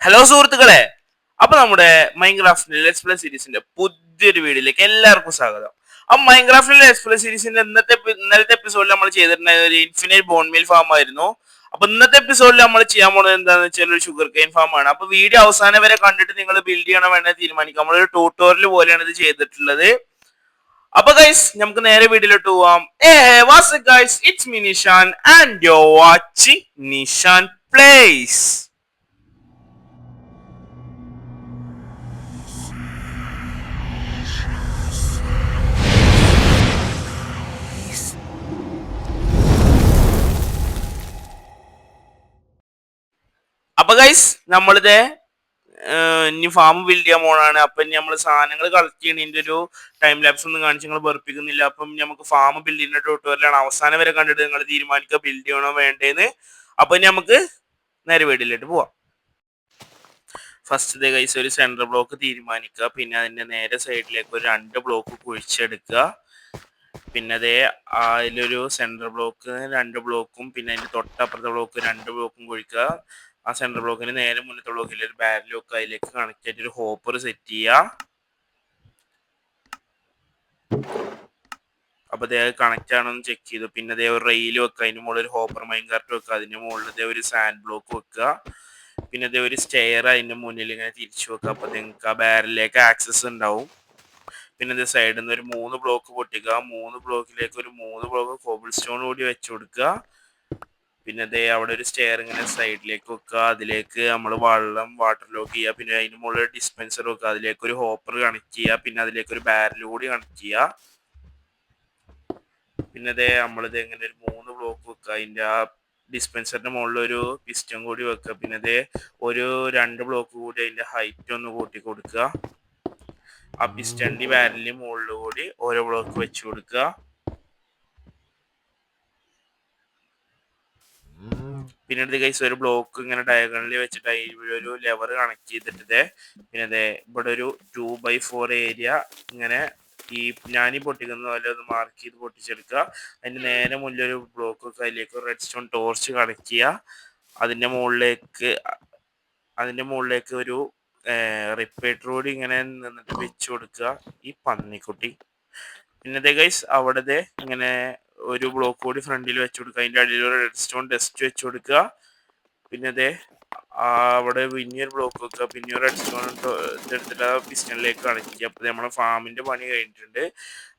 Hello സുഹൃത്തുക്കളെ, അപ്പൊ നമ്മുടെ മൈൻക്രാഫ്റ്റിന്റെ ലെറ്റ്സ് പ്ലേ സീരീസിന്റെ പുതിയൊരു വീഡിയോയിലേക്ക് എല്ലാവർക്കും സ്വാഗതം. അപ്പൊ മൈൻക്രാഫ്റ്റിന്റെ ലെറ്റ്സ് പ്ലേ സീരീസിന്റെ ഇന്നലത്തെ എപ്പിസോഡിൽ നമ്മൾ ചെയ്തിട്ടുണ്ടായ ഒരു ഇൻഫിനിറ്റ് ബോൺമീൽ ഫാം ആയിരുന്നു. അപ്പൊ ഇന്നത്തെ എപ്പിസോഡിൽ നമ്മൾ ചെയ്യാൻ പോകുന്നത് എന്താണെന്ന് വെച്ചാൽ ഒരു ഷുഗർ കെയിൻ ഫാം ആണ്. അപ്പൊ വീഡിയോ അവസാനം വരെ കണ്ടിട്ട് നിങ്ങൾ ബിൽഡ് ചെയ്യണോ വേണ്ടത് തീരുമാനിക്കാം. നമ്മളൊരു ട്യൂട്ടോറിയൽ പോലെയാണ് ഇത് ചെയ്തിട്ടുള്ളത്. അപ്പൊ ഗൈസ് നമുക്ക് നേരെ വീഡിയോയിലോട്ട് പോവാം. What's guys, it's me Nishan and you are watching Nishan place. അപ്പൊ ഗൈസ് നമ്മളിത് ഇനി ഫാം ബിൽഡ് ചെയ്യാൻ പോണാണ്. അപ്പൊ ഇനി നമ്മൾ സാധനങ്ങൾ കളക്ട് ചെയ്യണതിന്റെ ഒരു ടൈം ലാപ്സ് ഒന്നും കാണിച്ച് നിങ്ങൾ വെറുപ്പിക്കുന്നില്ല. അപ്പം നമുക്ക് ഫാം ബിൽഡ് ചെയ്യുന്ന ട്യൂട്ടോറിയലാണ്. അവസാനം വരെ കണ്ടിട്ട് നിങ്ങൾ തീരുമാനിക്കുക ബിൽഡ് ചെയ്യണോ വേണ്ടേന്ന്. അപ്പൊ ഇനി നമുക്ക് നേരെ വീട്ടിലോട്ട് പോവാം. ഫസ്റ്റ് ഗൈസ് ഒരു സെൻട്രൽ ബ്ലോക്ക് തീരുമാനിക്കുക. പിന്നെ അതിന്റെ നേരെ സൈഡിലേക്ക് ഒരു 2 ബ്ലോക്ക് കുഴിച്ചെടുക്കുക. പിന്നെ അതേ അതിലൊരു സെൻട്രൽ ബ്ലോക്ക് 2 ബ്ലോക്കും പിന്നെ അതിന്റെ തൊട്ടപ്പുറത്തെ ബ്ലോക്ക് 2 ബ്ലോക്കും കുഴിക്കുക. ആ സെൻട്രൽ ബ്ലോക്കിന് നേരെ മുന്നത്തെ ബ്ലോക്കിൽ ഒരു ബാരൽ വെക്കുക. അതിലേക്ക് കണക്ട് ആയിട്ട് ഒരു ഹോപ്പർ സെറ്റ് ചെയ്യുക. അപ്പൊ അതേ കണക്ട് ആണെന്ന് ചെക്ക് ചെയ്തു. പിന്നെ അതേ ഒരു റെയിൽ വെക്കുക. അതിന് മുകളിൽ ഒരു ഹോപ്പർ മൈൻ കാർട്ട് വെക്കുക. അതിന്റെ മുകളിൽ അതേ ഒരു സാൻഡ് ബ്ലോക്ക് വെക്കുക. പിന്നെ അതേ ഒരു സ്റ്റെയർ അതിന്റെ മുന്നിൽ ഇങ്ങനെ തിരിച്ചു വെക്കുക. അപ്പൊ നിങ്ങൾക്ക് ആ ബാരലിലേക്ക് ആക്സസ് ഉണ്ടാവും. പിന്നെ ഇത് സൈഡിൽ നിന്ന് ഒരു 3 ബ്ലോക്ക് പൊട്ടിക്കുക. 3 ബ്ലോക്കിലേക്ക് ഒരു 3 ബ്ലോക്ക് കോബിൾ സ്റ്റോൺ കൂടി വെച്ചു കൊടുക്കുക. പിന്നെ അതേ അവിടെ ഒരു സ്റ്റെയർ ഇങ്ങനെ സൈഡിലേക്ക് വെക്കുക. അതിലേക്ക് നമ്മൾ വാട്ടർ ലോക്ക് ചെയ്യുക. പിന്നെ അതിന് മുകളിൽ ഡിസ്പെൻസർ വെക്കുക. അതിലേക്ക് ഒരു ഹോപ്പർ കണക്ട് ചെയ്യുക. പിന്നെ അതിലേക്ക് ഒരു ബാരൽ കൂടി കണക്ട് ചെയ്യുക. പിന്നെ അതേ നമ്മളിത് ഇങ്ങനെ ഒരു 3 ബ്ലോക്ക് വെക്കുക. അതിൻ്റെ ആ ഡിസ്പെൻസറിന്റെ മുകളിൽ ഒരു പിസ്റ്റൺ കൂടി വെക്കുക. പിന്നെ അതേ ഒരു 2 ബ്ലോക്ക് കൂടി അതിന്റെ ഹൈറ്റ് ഒന്ന് കൂട്ടി കൊടുക്കുക. ആ പിസ്റ്റന്റെ ബാരലിന് മുകളിൽ കൂടി ഓരോ ബ്ലോക്ക് വെച്ച് കൊടുക്കുക. പിന്നീട് ഗൈസ് ഒരു ബ്ലോക്ക് ഇങ്ങനെ ഡയഗണലിൽ വെച്ചിട്ട് അതിൽ ഒരു ലെവർ കണക്ട് ചെയ്തിട്ട് പിന്നെ അതെ ഇവിടെ ഒരു 2x4 ഏരിയ ഇങ്ങനെ ഈ ഞാനീ പൊട്ടിക്കുന്ന പോലെ ഒന്ന് മാർക്ക് ചെയ്ത് പൊട്ടിച്ചെടുക്കുക. അതിന്റെ നേരെ മുന്നിൽ ഒരു ബ്ലോക്ക് വെക്കുക. അതിലേക്ക് റെഡ് സ്റ്റോൺ ടോർച്ച് കണക്ട് ചെയ്യുക. അതിന്റെ മുകളിലേക്ക് ഒരു റിപ്പേറ്റർ കൂടി ഇങ്ങനെ നിന്നിട്ട് വെച്ച് കൊടുക്കുക. ഈ പന്നിക്കുട്ടി പിന്നെ ഗൈസ് അവിടെ ഇങ്ങനെ ഒരു ബ്ലോക്ക് കൂടി ഫ്രണ്ടിൽ വെച്ച് കൊടുക്കുക. അതിന്റെ അടിയിൽ ഒരു റെഡ് സ്റ്റോൺ ഡസ്റ്റ് വെച്ച് കൊടുക്കുക. പിന്നെ അവിടെ പിന്നെയൊരു ബ്ലോക്ക് വെക്കുക. പിന്നെ റെഡ് സ്റ്റോൺ എടുത്തിട്ട് ആ പിസ്റ്റണിലേക്ക് കണക്ട് ചെയ്യുക. അപ്പോൾ നമ്മുടെ ഫാമിന്റെ പണി കഴിഞ്ഞിട്ടുണ്ട്.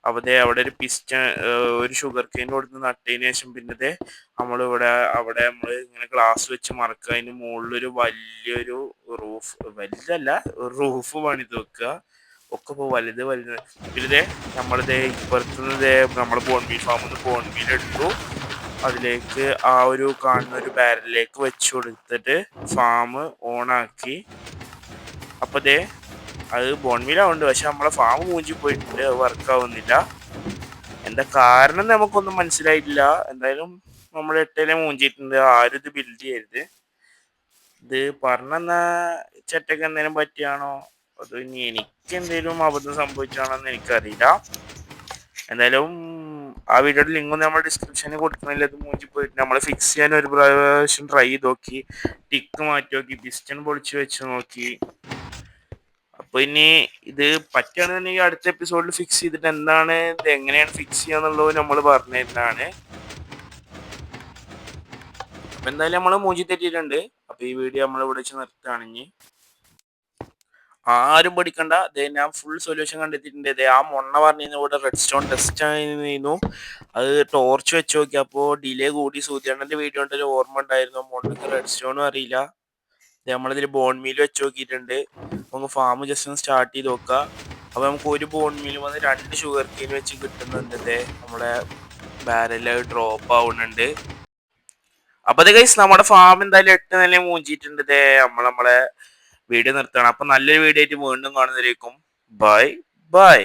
അപ്പോൾ അവിടെ ഒരു ഒരു ഷുഗർ കെയിൻ കൊടുത്ത് നട്ടതിന് ശേഷം പിന്നെ അവിടെ നമ്മൾ ഇങ്ങനെ ഗ്ലാസ് വെച്ച് മറക്കുക. അതിന് മുകളിലൊരു വലിയൊരു റൂഫ് പണിത് വെക്കുക. ഒക്കെ ഇപ്പോൾ വലുത് പിന്നെ നമ്മളിത് ഇപ്പുറത്തുനിന്ന് നമ്മൾ ബോൺമീൽ ഫാമിൽ നിന്ന് ബോൺമീൽ എടുത്തു. അതിലേക്ക് ആ ഒരു കാണുന്ന ഒരു ബാരലിലേക്ക് വെച്ച് കൊടുത്തിട്ട് ഫാം ഓണാക്കി. അപ്പൊ അത് ബോൺമീലാവുന്നുണ്ട്. പക്ഷെ നമ്മളെ ഫാം മൂഞ്ചി പോയിട്ടുണ്ട്. വർക്ക് ആവുന്നില്ല. എന്താ കാരണം നമുക്കൊന്നും മനസ്സിലായിട്ടില്ല. എന്തായാലും നമ്മൾ 8 മൂഞ്ചിട്ടുണ്ട്. ആരും ഇത് ബിൽഡ് ചെയ്യരുത്. ഇത് പറഞ്ഞെന്നാ ചെറ്റക്ക് എന്തെങ്കിലും പറ്റിയാണോ അതോ ഇനി എനിക്ക് എന്തെങ്കിലും അബദ്ധം സംഭവിച്ചാണോന്ന് എനിക്കറിയില്ല. എന്തായാലും ആ വീഡിയോയുടെ ലിങ്ക് നമ്മൾ ഡിസ്ക്രിപ്ഷനിൽ കൊടുക്കുന്നില്ല. ഇത് മൂഞ്ചി പോയിട്ട് നമ്മൾ ഫിക്സ് ചെയ്യാൻ ഒരു പ്രാവശ്യം ട്രൈ ചെയ്ത് നോക്കി. ടിക്ക് മാറ്റി നോക്കി. പിസ്റ്റൺ പൊളിച്ച് വെച്ച് നോക്കി. അപ്പൊ ഇനി ഇത് പറ്റുകയാണെന്നുണ്ടെങ്കിൽ അടുത്ത എപ്പിസോഡിൽ ഫിക്സ് ചെയ്തിട്ട് എന്താണ് ഇത് എങ്ങനെയാണ് ഫിക്സ് ചെയ്യാന്നുള്ളത് നമ്മൾ പറഞ്ഞു തരുന്നതാണ്. അപ്പൊ എന്തായാലും നമ്മൾ മൂഞ്ചി തെറ്റിയിട്ടുണ്ട്. അപ്പൊ ഈ വീഡിയോ നമ്മൾ ഇവിടെ വെച്ച് നിർത്തുകയാണെങ്കിൽ ആരും പഠിക്കണ്ട. ഞാൻ ഫുൾ സൊല്യൂഷൻ കണ്ടെത്തിയിട്ടുണ്ട്. ആ മൊണ്ണ പറഞ്ഞിരുന്നു ഇവിടെ റെഡ് സ്റ്റോൺ ടെസ്റ്റ് ആയിരുന്നു. അത് ടോർച്ച് വെച്ച് നോക്കിയപ്പോൾ ഡിലേ കൂടി. സൂര്യാണ്ണന്റെ വീഡിയോ ഉണ്ടൊരു ഓർമ്മ ഉണ്ടായിരുന്നു. മൊണ്ണക്ക് റെഡ് സ്റ്റോണും അറിയില്ല. നമ്മളിതിൽ ബോൺമീൽ വെച്ച് നോക്കിയിട്ടുണ്ട്. നമുക്ക് ഫാം ജസ്റ്റ് ഒന്ന് സ്റ്റാർട്ട് ചെയ്ത് നോക്കുക. അപ്പോൾ നമുക്ക് ഒരു ബോൺമീൽ വന്ന് 2 ഷുഗർ കെയിൻ വെച്ച് കിട്ടുന്നുണ്ട്. നമ്മുടെ ബാരല് ഡ്രോപ്പ് ആവുന്നുണ്ട്. അപ്പൊ ഗൈസ് നമ്മുടെ ഫാം എന്തായാലും 8 നില മൂഞ്ചിട്ടുണ്ട്. നമ്മളെ വീഡിയോ നിർത്തണം. അപ്പൊ നല്ലൊരു വീഡിയോ ആയിട്ട് വീണ്ടും കാണുന്നതായിരിക്കും. Bye bye.